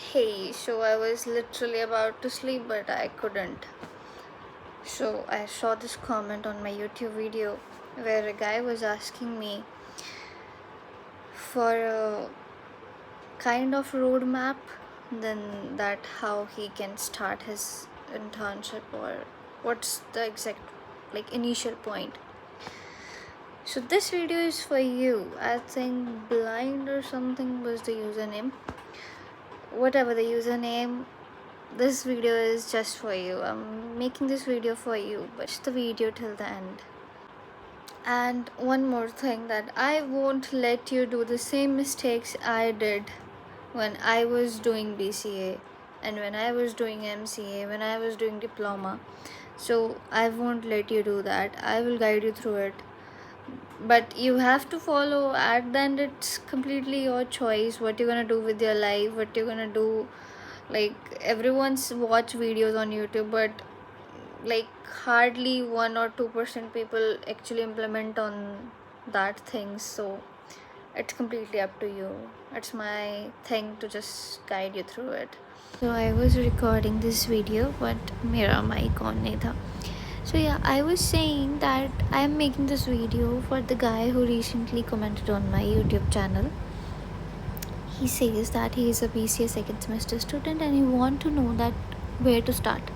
Hey, so I was literally about to sleep, but I couldn't. So I saw this comment on my YouTube video where a guy was asking me for a kind of roadmap, then that how he can start his internship or what's the exact initial point. So this video is for you. I think blind or something was the username. Whatever the username, this video is just for you. I'm making this video for you, but watch the video till the end. And one more thing, that I won't let you do the same mistakes I did when I was doing BCA and when I was doing MCA, when I was doing diploma. So I won't let you do that. I will guide you through it, but you have to follow. At the end, it's completely your choice what you're gonna do with your life, what you're gonna do. Everyone's watch videos on YouTube, but hardly 1 or 2% people actually implement on that thing. So it's completely up to you. It's my thing to just guide you through it. So I was recording this video, but मेरा mic on नहीं था. So yeah, I was saying that I am making this video for the guy who recently commented on my YouTube channel. He says that he is a BCA second semester student and he want to know that where to start.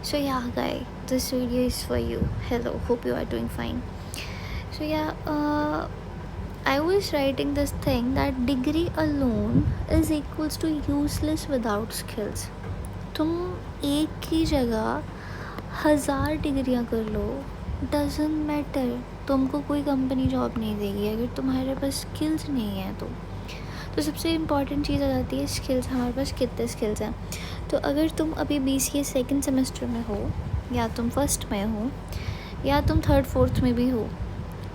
So yeah, guy, this video is for you. Hello, hope you are doing fine. So yeah, I was writing this thing that degree alone is equals to useless without skills. तुम एक ही जगह 1000 डिग्रियाँ कर लो, doesn't matter, तुमको कोई company job नहीं देगी अगर तुम्हारे पास स्किल्स नहीं है तो सबसे इम्पॉर्टेंट चीज़ आ जाती है स्किल्स. हमारे पास कितने स्किल्स हैं. तो अगर तुम अभी BCA सेकंड सेमेस्टर में हो, या तुम फर्स्ट में हो, या तुम थर्ड फोर्थ में भी हो,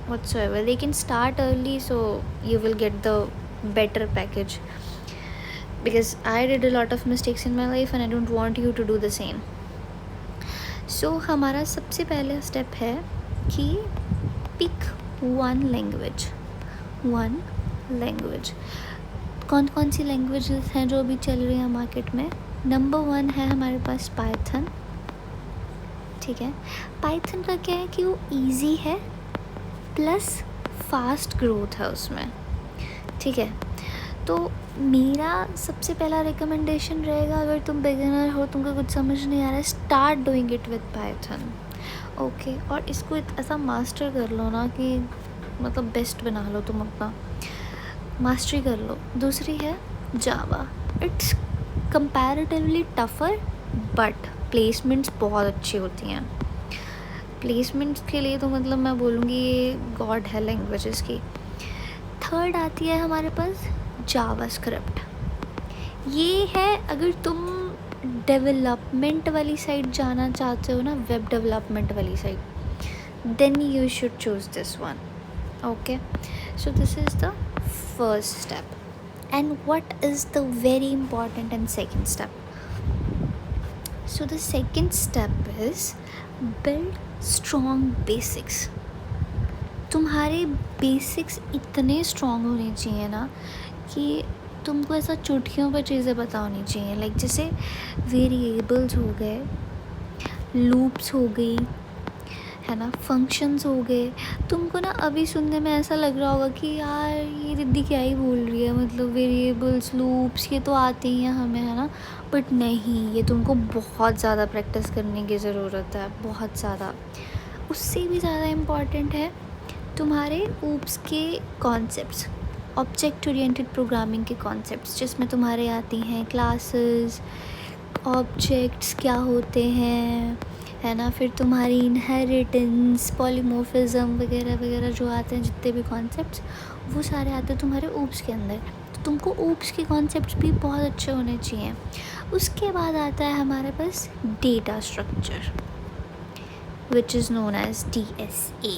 whatsoever, they can start early so you will get the better package, because I did a lot of mistakes in my life and I don't want you to do the same. So हमारा सबसे पहला step है कि pick one language. कौन कौन सी languages हैं जो अभी चल रही हैं मार्केट में. नंबर 1 है हमारे पास पाइथन. ठीक है, पाइथन का क्या है कि वो इजी है प्लस फास्ट ग्रोथ है उसमें. ठीक है, तो मेरा सबसे पहला रिकमेंडेशन रहेगा, अगर तुम बिगिनर हो, तुमको कुछ समझ नहीं आ रहा है, start doing it with Python. Okay, और इसको ऐसा मास्टर कर लो ना कि मतलब बेस्ट बना लो, तुम अपना मास्टरी कर लो. दूसरी है जावा. इट्स कंपैरेटिवली टफ़र बट प्लेसमेंट्स बहुत अच्छी होती हैं. प्लेसमेंट्स के लिए तो मतलब मैं बोलूँगी ये गॉड है लैंग्वेजेस की. थर्ड आती है हमारे पास जावास्क्रिप्ट. ये है अगर तुम डेवलपमेंट वाली साइड जाना चाहते हो ना, वेब डेवलपमेंट वाली side, then you should choose this one. Okay, so this is the first step. And what is the very important and second step? So the second step is build strong basics. तुम्हारे basics इतने strong होने चाहिए ना कि तुमको ऐसा चुटकियों पर चीज़ें पता होनी चाहिए. लाइक जैसे वेरिएबल्स हो गए, लूप्स हो गई, है ना, फंक्शंस हो गए. तुमको ना अभी सुनने में ऐसा लग रहा होगा कि यार ये दीदी क्या ही बोल रही है, मतलब वेरिएबल्स, लूप्स ये तो आते ही हैं हमें, है ना. बट नहीं, ये तुमको बहुत ज़्यादा प्रैक्टिस करने की ज़रूरत है, बहुत ज़्यादा. उससे भी ज़्यादा इम्पॉर्टेंट है तुम्हारे ऊप्स के कॉन्सेप्ट्स, ऑब्जेक्ट ओरिएंटेड प्रोग्रामिंग के कॉन्सेप्ट्स, जिसमें तुम्हारे आती हैं क्लासेस, ऑब्जेक्ट्स क्या होते हैं, है ना, फिर तुम्हारी इनहेरिटेंस, पॉलीमॉर्फिज्म वगैरह वगैरह जो आते हैं, जितने भी कॉन्सेप्ट्स, वो सारे आते हैं तुम्हारे ऊप्स के अंदर. तो तुमको ऊप्स के कॉन्सेप्ट्स भी बहुत अच्छे होने चाहिए. उसके बाद आता है हमारे पास data structure, which is known as DSA,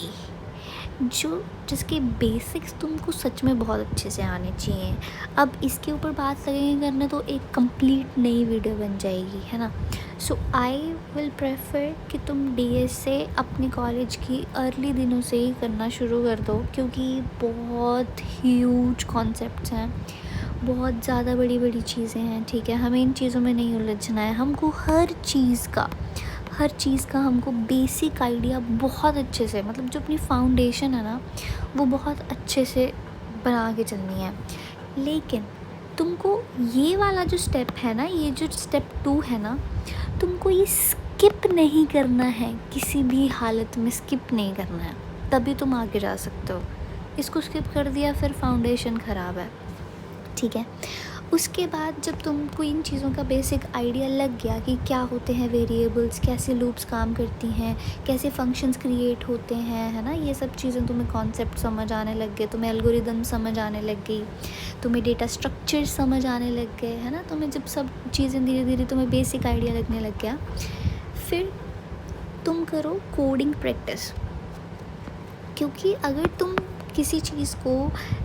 जिसके बेसिक्स तुमको सच में बहुत अच्छे से आने चाहिए. अब इसके ऊपर बात लगेंगे करने तो एक कंप्लीट नई वीडियो बन जाएगी, है ना. सो आई विल प्रेफर कि तुम DSA अपने कॉलेज की अर्ली दिनों से ही करना शुरू कर दो, क्योंकि बहुत ह्यूज कॉन्सेप्ट्स हैं, बहुत ज़्यादा बड़ी बड़ी चीज़ें हैं, ठीक है। हमें इन चीज़ों में नहीं उलझना है। हमको हर चीज़ का हमको बेसिक आइडिया बहुत अच्छे से, मतलब जो अपनी फाउंडेशन है ना, वो बहुत अच्छे से बना के चलनी है। लेकिन तुमको ये वाला जो स्टेप है ना, ये जो स्टेप 2 है ना, तुमको ये स्किप नहीं करना है, किसी भी हालत में स्किप नहीं करना है, तभी तुम आगे जा सकते हो। इसको स्किप कर दिया फिर फाउंडेशन ख़राब है, ठीक है। उसके बाद जब तुमको इन चीज़ों का बेसिक आइडिया लग गया कि क्या होते हैं वेरिएबल्स, कैसे लूप्स काम करती हैं, कैसे फंक्शंस क्रिएट होते हैं, है ना, ये सब चीज़ें तुम्हें कॉन्सेप्ट समझ आने लग गए, तुम्हें एल्गोरिदम समझ आने लग गई, तुम्हें डेटा स्ट्रक्चर समझ आने लग गए, है ना, तुम्हें जब सब चीज़ें धीरे धीरे तुम्हें बेसिक आइडिया लगने लग गया, फिर तुम करो कोडिंग प्रैक्टिस। क्योंकि अगर तुम किसी चीज़ को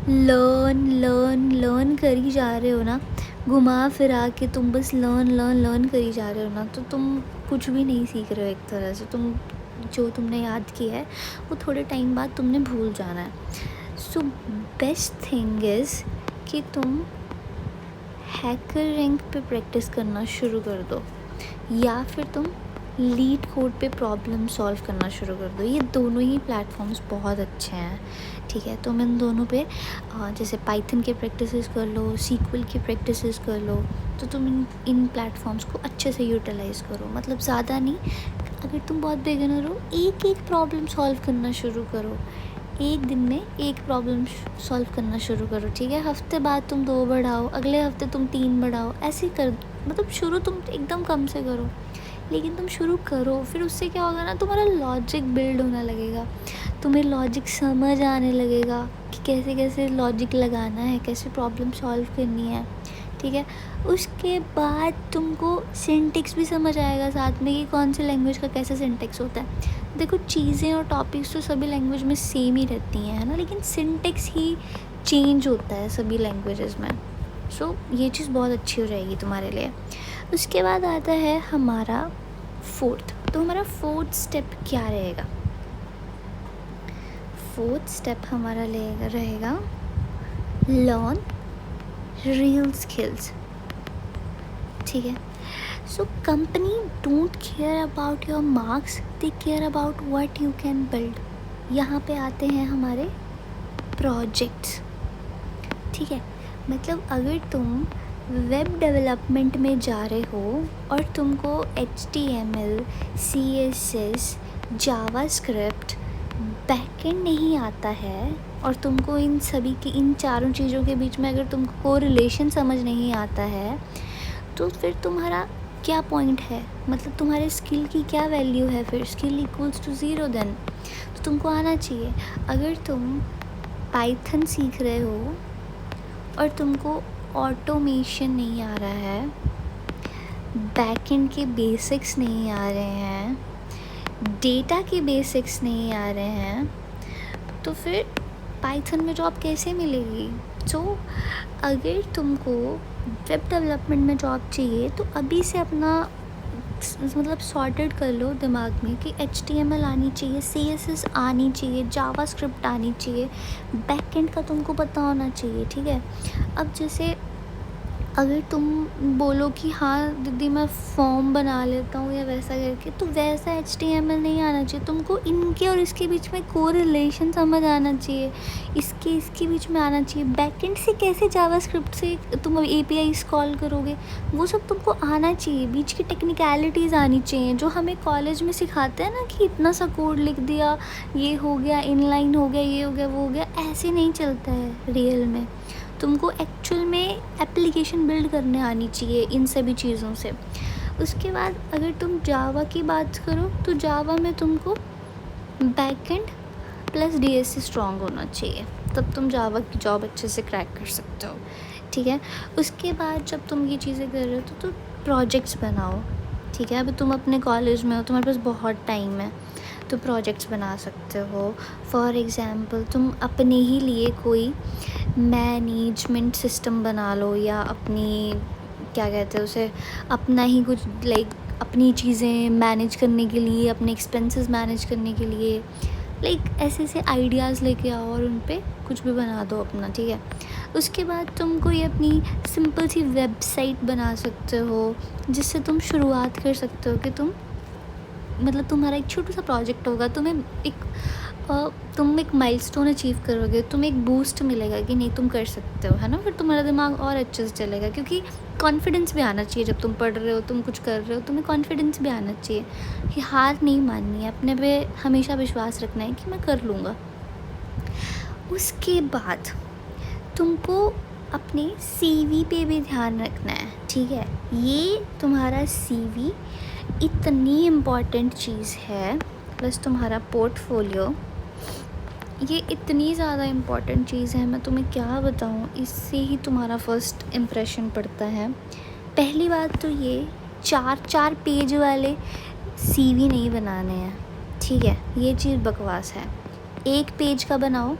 लर्न करी जा रहे हो ना, घुमा फिरा के तुम बस लर्न करी जा रहे हो ना, तो तुम कुछ भी नहीं सीख रहे हो। एक तरह से तुम जो तुमने याद किया है वो थोड़े टाइम बाद तुमने भूल जाना है। सो बेस्ट थिंग इज़ कि तुम हैकर रैंक पे प्रैक्टिस करना शुरू कर दो, या फिर तुम लीड कोड पे प्रॉब्लम सॉल्व करना शुरू कर दो। ये दोनों ही प्लेटफॉर्म्स बहुत अच्छे हैं, ठीक है। तुम इन दोनों पे जैसे पाइथन के प्रैक्टिसेस कर लो, सीक्वल की प्रैक्टिसेस कर लो, तो तुम इन प्लेटफॉर्म्स को अच्छे से यूटिलाइज़ करो। मतलब ज़्यादा नहीं, अगर तुम बहुत बिगिनर हो, एक प्रॉब्लम सॉल्व करना शुरू करो। एक दिन में एक प्रॉब्लम सॉल्व करना शुरू करो, ठीक है। हफ्ते बाद तुम 2 बढ़ाओ, अगले हफ्ते तुम 3 बढ़ाओ, ऐसे कर, मतलब शुरू तुम एकदम कम से करो, लेकिन तुम शुरू करो। फिर उससे क्या होगा ना, तुम्हारा लॉजिक बिल्ड होने लगेगा, तुम्हें लॉजिक समझ आने लगेगा कि कैसे कैसे लॉजिक लगाना है, कैसे प्रॉब्लम सॉल्व करनी है, ठीक है। उसके बाद तुमको सिंटेक्स भी समझ आएगा साथ में, कि कौन से लैंग्वेज का कैसा सिंटेक्स होता है। देखो, चीज़ें और टॉपिक्स तो सभी लैंग्वेज में सेम ही रहती हैं, है ना, लेकिन सिंटेक्स ही चेंज होता है सभी लैंग्वेजेस में। सो ये चीज़ बहुत अच्छी हो जाएगी तुम्हारे लिए। उसके बाद आता है हमारा 4th। तो हमारा 4th स्टेप क्या रहेगा? 4th स्टेप हमारा रहेगा लर्न रियल स्किल्स, ठीक है। So company don't care about your marks, they care about what you can build. यहाँ पे आते हैं हमारे प्रोजेक्ट्स, ठीक है। मतलब अगर तुम वेब डेवलपमेंट में जा रहे हो और तुमको HTML, CSS, जावास्क्रिप्ट, बैकएंड नहीं आता है, और तुमको इन चारों चीज़ों के बीच में अगर तुमको कोरिलेशन समझ नहीं आता है, तो फिर तुम्हारा क्या पॉइंट है? मतलब तुम्हारे स्किल की क्या वैल्यू है? फिर स्किल इक्वल्स टू 0 देन। तो तुमको आना चाहिए। अगर तुम पाइथन सीख रहे हो और तुमको ऑटोमेशन नहीं आ रहा है, बैकएंड के बेसिक्स नहीं आ रहे हैं, डेटा के बेसिक्स नहीं आ रहे हैं, तो फिर पाइथन में जॉब कैसे मिलेगी? तो अगर तुमको वेब डेवलपमेंट में जॉब चाहिए, तो अभी से अपना मतलब सॉर्टेड कर लो दिमाग में कि HTML आनी चाहिए, CSS आनी चाहिए, जावास्क्रिप्ट आनी चाहिए, बैकएंड का तुमको पता होना चाहिए, ठीक है। अब जैसे अगर तुम बोलो कि हाँ दीदी मैं फॉर्म बना लेता हूँ या वैसा करके, तो वैसा HTML नहीं आना चाहिए तुमको। इनके और इसके बीच में कोरिलेशन समझ आना चाहिए, इसके बीच में आना चाहिए। बैकएंड से कैसे जावास्क्रिप्ट से तुम API कॉल करोगे, वो सब तुमको आना चाहिए। बीच की टेक्निकलिटीज़ आनी चाहिए, जो हमें कॉलेज में सिखाते हैं ना कि इतना सा कोड लिख दिया, ये हो गया, इनलाइन हो गया, ये हो गया, वो हो गया। ऐसे नहीं चलता है रियल में। तुमको एक्चुअल में एप्लीकेशन बिल्ड करने आनी चाहिए इन सभी चीज़ों से। उसके बाद अगर तुम जावा की बात करो, तो जावा में तुमको बैकएंड प्लस DSC स्ट्रॉन्ग होना चाहिए, तब तुम जावा की जॉब अच्छे से क्रैक कर सकते हो, ठीक है। उसके बाद जब तुम ये चीज़ें कर रहे हो, तो प्रोजेक्ट्स बनाओ, ठीक है। अभी तुम अपने कॉलेज में हो, तुम्हारे पास बहुत टाइम है, तो प्रोजेक्ट्स बना सकते हो। फॉर एग्ज़ाम्पल तुम अपने ही लिए कोई मैनेजमेंट सिस्टम बना लो, या अपनी क्या कहते हैं उसे, अपना ही कुछ लाइक अपनी चीज़ें मैनेज करने के लिए, अपने एक्सपेंसेस मैनेज करने के लिए, लाइक ऐसे आइडियाज़ लेके आओ और उन पे कुछ भी बना दो अपना, ठीक है। उसके बाद तुम कोई अपनी सिंपल सी वेबसाइट बना सकते हो जिससे तुम शुरुआत कर सकते हो कि तुम मतलब तुम्हारा एक छोटा सा प्रोजेक्ट होगा, तुम एक माइलस्टोन अचीव करोगे, तुम्हें एक बूस्ट मिलेगा कि नहीं तुम कर सकते हो, है ना। फिर तुम्हारा दिमाग और अच्छे से चलेगा, क्योंकि कॉन्फिडेंस भी आना चाहिए। जब तुम पढ़ रहे हो, तुम कुछ कर रहे हो, तुम्हें कॉन्फिडेंस भी आना चाहिए कि हार नहीं माननी है, अपने पे हमेशा विश्वास रखना है कि मैं कर लूँगा। उसके बाद तुमको अपने CV पे भी ध्यान रखना है, ठीक है। ये तुम्हारा CV इतनी इम्पॉर्टेंट चीज़ है, प्लस तुम्हारा पोर्टफोलियो, ये इतनी ज़्यादा इम्पॉर्टेंट चीज़ है, मैं तुम्हें क्या बताऊँ। इससे ही तुम्हारा फर्स्ट इम्प्रेशन पड़ता है। पहली बात तो ये 4 पेज वाले CV नहीं बनाने हैं, ठीक है। ये चीज़ बकवास है। 1 पेज का बनाओ।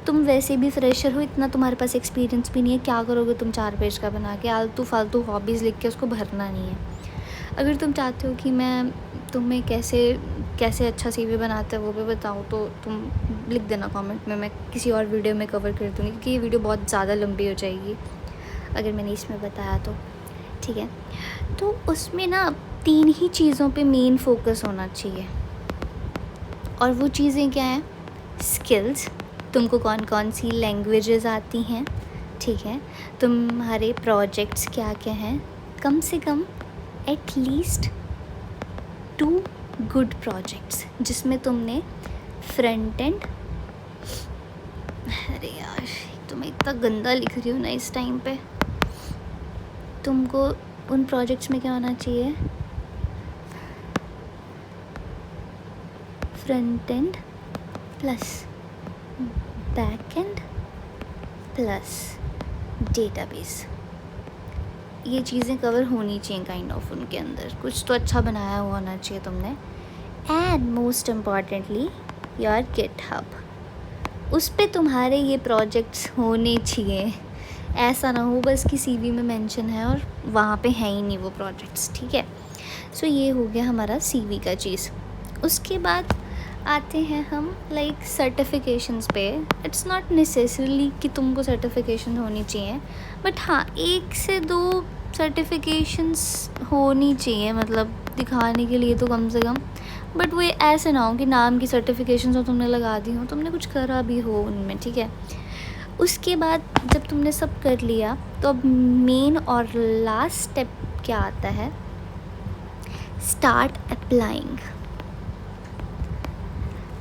तुम वैसे भी फ्रेशर हो, इतना तुम्हारे पास एक्सपीरियंस भी नहीं है, क्या करोगे तुम 4 पेज का बना के? आलतू फालतू हॉबीज़ लिख के उसको भरना नहीं है। अगर तुम चाहते हो कि मैं तुम्हें कैसे अच्छा CV बनाते हैं वो भी बताऊँ, तो तुम लिख देना कमेंट में, मैं किसी और वीडियो में कवर कर दूँगी, क्योंकि ये वीडियो बहुत ज़्यादा लंबी हो जाएगी अगर मैंने इसमें बताया तो, ठीक है। तो उसमें ना 3 ही चीज़ों पे मेन फोकस होना चाहिए, और वो चीज़ें क्या हैं? स्किल्स, तुमको कौन कौन सी लैंग्वेजेस आती हैं, ठीक है। तुम्हारे प्रोजेक्ट्स क्या क्या हैं, कम से कम एटलीस्ट 2 गुड प्रोजेक्ट्स जिसमें तुमने फ्रंट एंड, अरे यार तो मैं इतना गंदा लिख रही हूँ ना इस टाइम पे। तुमको उन प्रोजेक्ट्स में क्या होना चाहिए? Front end plus back and plus database, ये चीज़ें कवर होनी चाहिए काइंड ऑफ उनके अंदर। कुछ तो अच्छा बनाया हुआ होना चाहिए तुमने। And most importantly your GitHub, उस पे तुम्हारे ये प्रोजेक्ट्स होने चाहिए। ऐसा ना हो बस कि CV में मेंशन है और वहाँ पे है ही नहीं वो प्रोजेक्ट्स, ठीक है। सो ये हो गया हमारा CV का चीज़। उसके बाद आते हैं हम लाइक सर्टिफिकेशंस पे। इट्स नॉट नेसेसरीली कि तुमको सर्टिफिकेशन होनी चाहिए, बट हाँ 1 से 2 सर्टिफिकेशंस होनी चाहिए, मतलब दिखाने के लिए तो कम से कम। बट वो ऐसे ना हो कि नाम की सर्टिफिकेशंस हो, तुमने लगा दी हो, तुमने कुछ करा भी हो उनमें, ठीक है। उसके बाद जब तुमने सब कर लिया, तो अब मेन और लास्ट स्टेप क्या आता है? Start applying.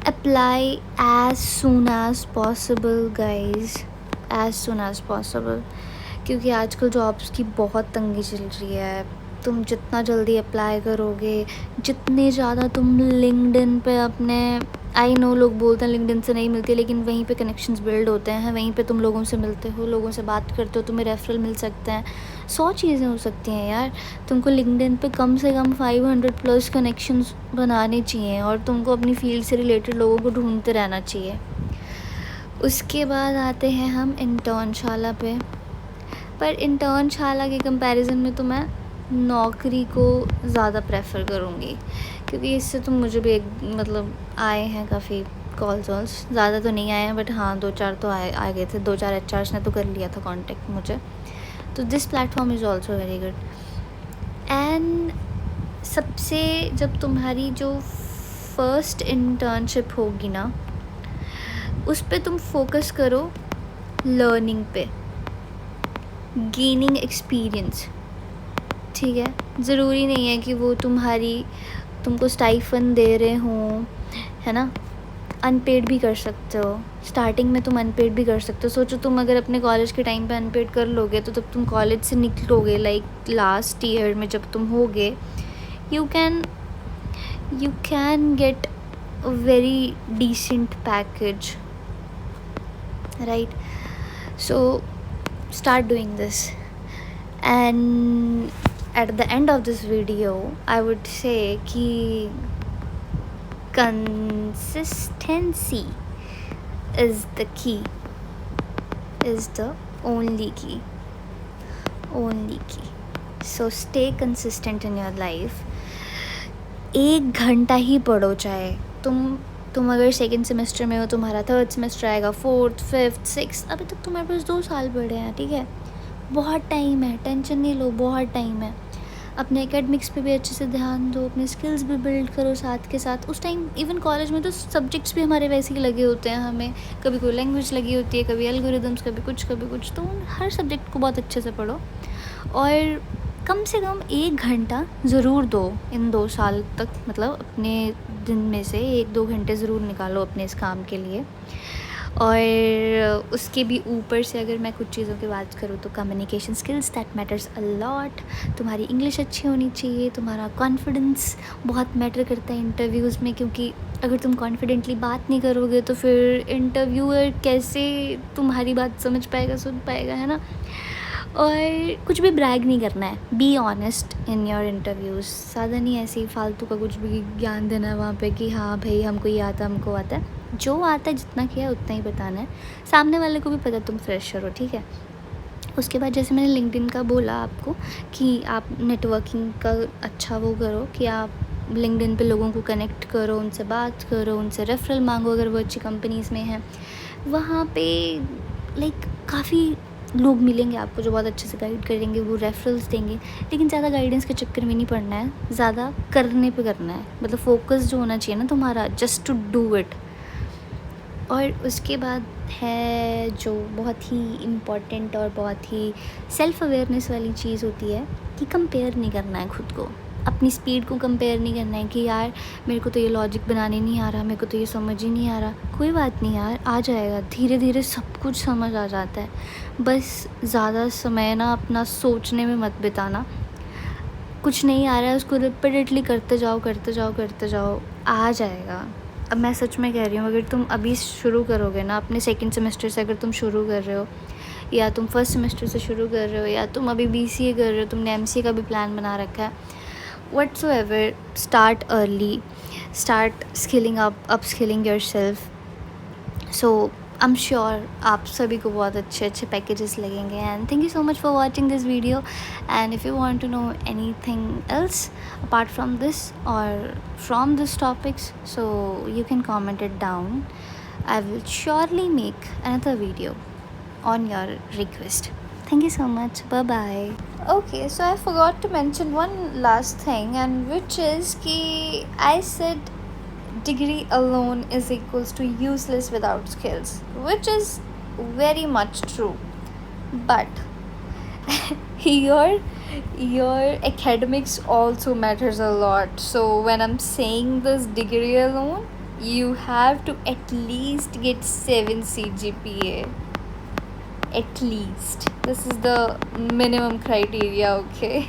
Apply as soon as possible guys, as soon as possible, क्योंकि आजकल जॉब्स की बहुत तंगी चल रही है। तुम जितना जल्दी अप्लाई करोगे, जितने ज़्यादा तुम लिंक्डइन पे अपने, आई नो लोग बोलते हैं लिंक्डइन से नहीं मिलती, लेकिन वहीं पे कनेक्शंस बिल्ड होते हैं, वहीं पे तुम लोगों से मिलते हो, लोगों से बात करते हो, तुम्हें रेफरल मिल सकते हैं, 100 चीज़ें हो सकती हैं यार। तुमको लिंक्डइन पे कम से कम 500+ कनेक्शंस बनाने चाहिए, और तुमको अपनी फील्ड से रिलेटेड लोगों को ढूंढते रहना चाहिए। उसके बाद आते हैं हम इंटर्नशाला पे। पर इंटर्नशाला के कंपैरिजन में तो मैं नौकरी को ज़्यादा प्रेफर करूँगी, क्योंकि इससे तो मुझे भी एक मतलब आए हैं काफ़ी कॉल्स वॉल्स, ज़्यादा तो नहीं आए हैं, बट हाँ 2-4 तो आ गए थे। 2-4 HRs ने तो कर लिया था कांटेक्ट मुझे। तो this platform is also very good. And सबसे, जब तुम्हारी जो फर्स्ट इंटर्नशिप होगी ना, उस पे तुम फोकस करो लर्निंग पे, गेनिंग एक्सपीरियंस, ठीक है। ज़रूरी नहीं है कि वो तुमको स्टाइफन दे रहे हों, है ना। अनपेड भी कर सकते हो, स्टार्टिंग में तुम अनपेड भी कर सकते हो। सोचो तुम अगर अपने कॉलेज के टाइम पे अनपेड कर लोगे, तो जब तुम कॉलेज से निकलोगे, लाइक लास्ट ईयर में जब तुम होगे, you can get a very decent package, right. So start doing this, and at the end of this video I would say कि consistency is the key, is the only key. So stay consistent in your life। 1 घंटा ही पढ़ो, चाहे तुम तुम अगर second semester में हो, तुम्हारा थर्ड सेमेस्टर आएगा, फोर्थ, फिफ्थ, सिक्स, अभी तक तुम्हारे पास 2 साल पड़े हैं, ठीक है। बहुत टाइम है, टेंशन नहीं लो, बहुत टाइम है। अपने एकेडमिक्स पे भी अच्छे से ध्यान दो, अपने स्किल्स भी बिल्ड करो साथ के साथ। उस टाइम इवन कॉलेज में तो सब्जेक्ट्स भी हमारे वैसे ही लगे होते हैं, हमें कभी कोई लैंग्वेज लगी होती है, कभी एल्गोरिदम्स, कभी कुछ, तो हर सब्जेक्ट को बहुत अच्छे से पढ़ो और कम से कम 1 घंटा ज़रूर दो इन 2 साल तक, मतलब अपने दिन में से 1-2 घंटे ज़रूर निकालो अपने इस काम के लिए। और उसके भी ऊपर से अगर मैं कुछ चीज़ों की बात करूँ तो communication skills, that matters a lot. तुम्हारी इंग्लिश अच्छी होनी चाहिए, तुम्हारा कॉन्फिडेंस बहुत मैटर करता है इंटरव्यूज़ में, क्योंकि अगर तुम कॉन्फिडेंटली बात नहीं करोगे तो फिर इंटरव्यूअर कैसे तुम्हारी बात समझ पाएगा, सुन पाएगा, है ना। और कुछ भी ब्रैग नहीं करना है, be honest in your interviews. ज़्यादा नहीं ऐसे ही फालतू का कुछ भी ज्ञान देना है वहाँ पे कि हाँ भाई हमको ये आता, हमको आता है। जो आता है जितना किया उतना ही बताना है, सामने वाले को भी पता तुम फ्रेशर हो, ठीक है। उसके बाद जैसे मैंने लिंक्डइन का बोला आपको कि आप नेटवर्किंग का अच्छा वो करो कि आप लिंक्डइन पे लोगों को कनेक्ट करो, उनसे बात करो, उनसे रेफरल मांगो अगर वो अच्छी कंपनीज़ में हैं। वहाँ पे लाइक काफ़ी लोग मिलेंगे आपको जो बहुत अच्छे से गाइड करेंगे, वो रेफरल्स देंगे। लेकिन ज़्यादा गाइडेंस के चक्कर में नहीं पड़ना है, ज़्यादा करने पे करना है, मतलब फोकस जो होना चाहिए ना तुम्हारा, जस्ट टू डू इट। और उसके बाद है जो बहुत ही इम्पॉर्टेंट और बहुत ही सेल्फ़ अवेयरनेस वाली चीज़ होती है कि कंपेयर नहीं करना है खुद को, अपनी स्पीड को कंपेयर नहीं करना है कि यार मेरे को तो ये लॉजिक बनाने नहीं आ रहा, मेरे को तो ये समझ ही नहीं आ रहा। कोई बात नहीं यार, आ जाएगा, धीरे धीरे सब कुछ समझ आ जाता है। बस ज़्यादा समय ना अपना सोचने में मत बिताना। कुछ नहीं आ रहा है उसको रिपीटेडली करते जाओ, आ जाएगा। अब मैं सच में कह रही हूँ, अगर तुम अभी शुरू करोगे ना, अपने सेकंड सेमेस्टर से अगर तुम शुरू कर रहे हो, या तुम फर्स्ट सेमेस्टर से शुरू कर रहे हो, या तुम अभी BCA कर रहे हो, तुमने MCA का भी प्लान बना रखा है, whatsoever, start early, start skilling up, upskilling yourself. So I'm sure आप सभी को बहुत अच्छे पैकेजेस लगेंगे। And thank you so much for watching this video. And if you want to know anything else apart from this or from this topics, so you can comment it down. I will surely make another video on your request. Thank you so much. Bye bye. Okay, so I forgot to mention one last thing, and which is ki I said degree alone is equals to useless without skills, which is very much true. But your academics also matters a lot. So when I'm saying this degree alone, you have to at least get 7 CGPA. At least this is the minimum criteria. Okay.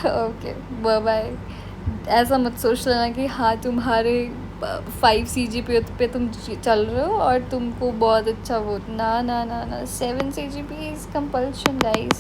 Okay, bye bye. ऐसा मत सोच लेना कि हाँ तुम्हारे 5 CGPA पे तुम चल रहे हो और तुमको बहुत अच्छा वो, ना 7 CGPA इज कंपल्शन गाइस।